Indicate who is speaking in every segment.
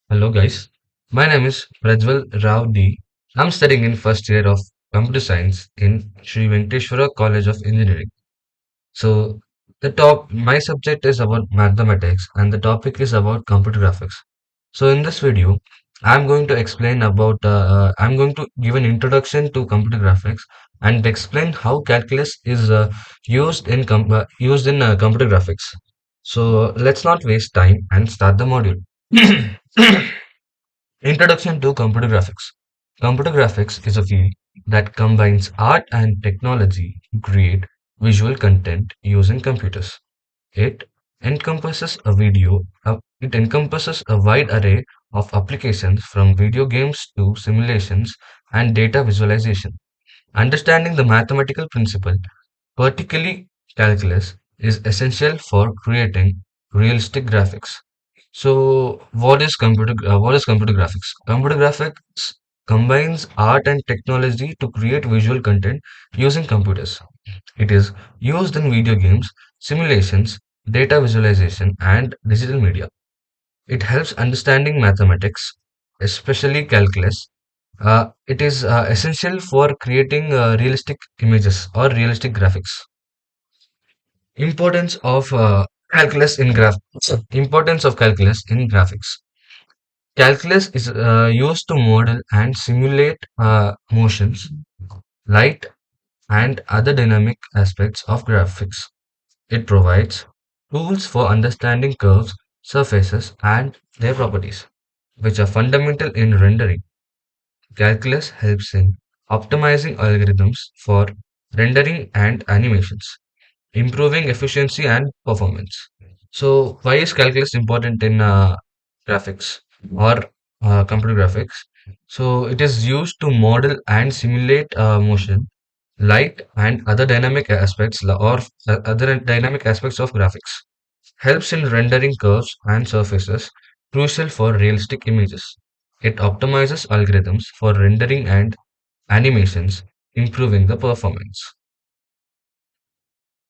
Speaker 1: Hello guys, my name is Prajwal Rao D. I'm studying in first year of computer science in Sri Venkateshwara College of Engineering. So my subject is about mathematics and the topic is about computer graphics. So in this video, I'm going to give an introduction to computer graphics and explain how calculus is used in computer graphics. So let's not waste time and start the module. Introduction to Computer Graphics. Computer graphics is a field that combines art and technology to create visual content using computers. It it encompasses a wide array of applications from video games to simulations and data visualization. Understanding the mathematical principle, particularly calculus, is essential for creating realistic graphics. So, what is computer graphics? Computer graphics combines art and technology to create visual content using computers. It is used in video games, simulations, data visualization, and digital media. It helps understanding mathematics, especially calculus. It is essential for creating realistic images or realistic graphics. Importance of Importance of calculus in graphics. Calculus is used to model and simulate motions, light, and other dynamic aspects of graphics. It provides tools for understanding curves, surfaces, and their properties, which are fundamental in rendering. Calculus helps in optimizing algorithms for rendering and animations, improving efficiency and performance. So, why is calculus important in graphics or computer graphics? So, it is used to model and simulate motion, light, and other dynamic aspects of graphics. Helps in rendering curves and surfaces, crucial for realistic images. It optimizes algorithms for rendering and animations, improving the performance.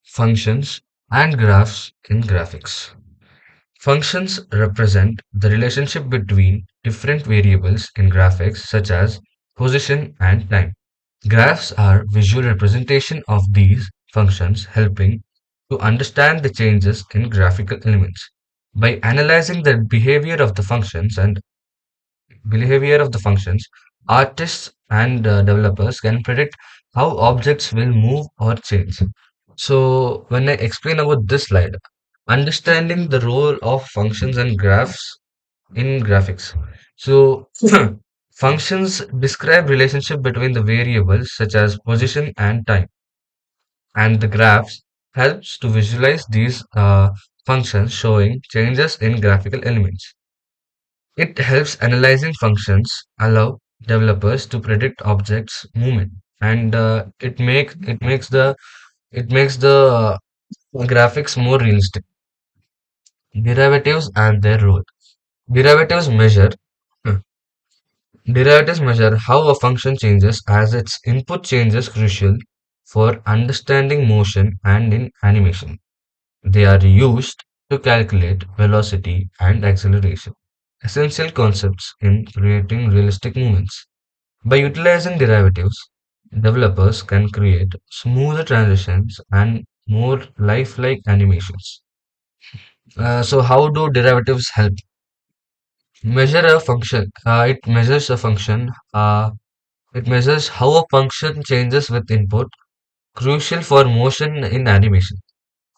Speaker 1: Functions and graphs in graphics. Functions represent the relationship between different variables in graphics such as position and time. Graphs are visual representation of these functions helping to understand the changes in graphical elements. By analyzing the behavior of the functions, artists and developers can predict how objects will move or change. So, when I explain about this slide, understanding the role of functions and graphs in graphics. So, functions describe relationship between the variables such as position and time, and the graphs helps to visualize these functions showing changes in graphical elements. It helps analyzing functions allow developers to predict objects movement, and it makes the graphics more realistic. Derivatives and their role. Derivatives measure hmm, Derivatives measure how a function changes as its input changes, crucial for understanding motion and in animation. They are used to calculate velocity and acceleration, essential concepts in creating realistic movements. By utilizing derivatives, developers can create smoother transitions and more lifelike animations. So, how do derivatives help? Measure a function. It measures a function. It measures how a function changes with input, crucial for motion in animation,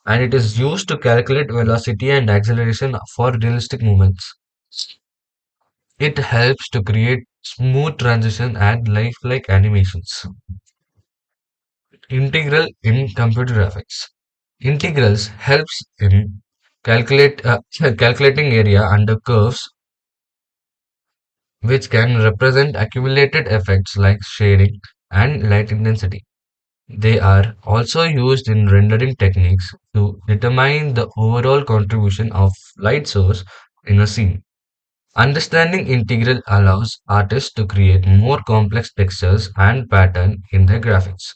Speaker 1: and it is used to calculate velocity and acceleration for realistic movements. It helps to create smooth transition and lifelike animations. Integral in computer graphics. Integrals helps in calculating area under curves, which can represent accumulated effects like shading and light intensity. They are also used in rendering techniques to determine the overall contribution of light source in a scene. Understanding integral allows artists to create more complex textures and pattern in their graphics.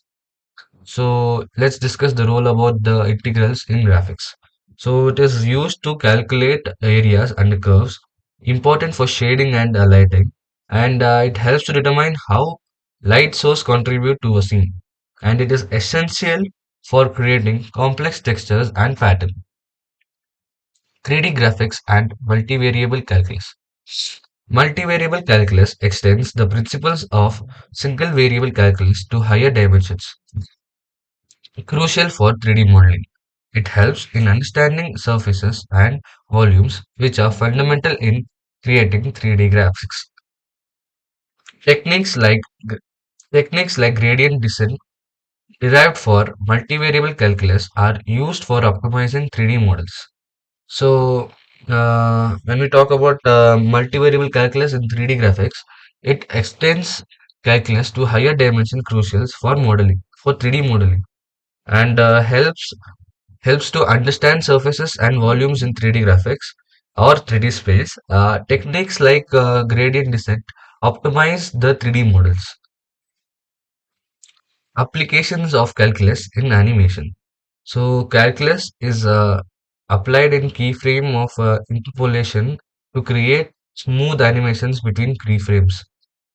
Speaker 1: So let's discuss the role about the integrals in graphics. So it is used to calculate areas and curves. important for shading and lighting, and it helps to determine how light source contribute to a scene, and it is essential for creating complex textures and pattern. 3D graphics and multivariable calculus. Multivariable calculus extends the principles of single variable calculus to higher dimensions, crucial for 3D modeling. It helps in understanding surfaces and volumes, which are fundamental in creating 3D graphics. Techniques like techniques like gradient descent derived for multivariable calculus are used for optimizing 3D models. So, when we talk about multivariable calculus in 3D graphics, it extends calculus to higher dimension crucials for modeling, for 3D modeling, and helps to understand surfaces and volumes in 3D graphics or 3D space. Techniques like gradient descent optimize the 3D models. Applications of calculus in animation. So calculus is applied in keyframe of interpolation to create smooth animations between keyframes.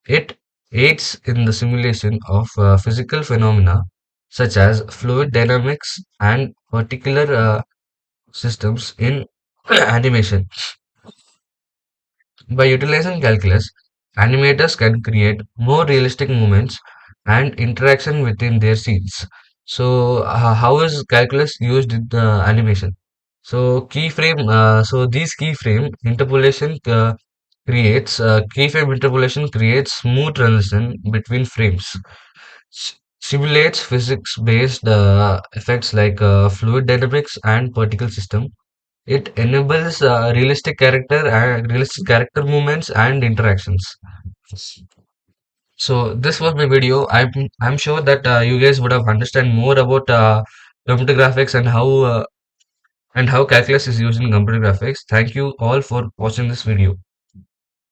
Speaker 1: It aids in the simulation of physical phenomena such as fluid dynamics and particular systems in animation. By utilizing calculus, animators can create more realistic movements and interaction within their scenes. So, how is calculus used in the animation? So these keyframe interpolation creates smooth transition between frames, simulates physics-based effects like fluid dynamics and particle system. It enables realistic character movements and interactions. So this was my video. I'm sure that you guys would have understand more about computer graphics and how calculus is used in computer graphics. Thank you all for watching this video.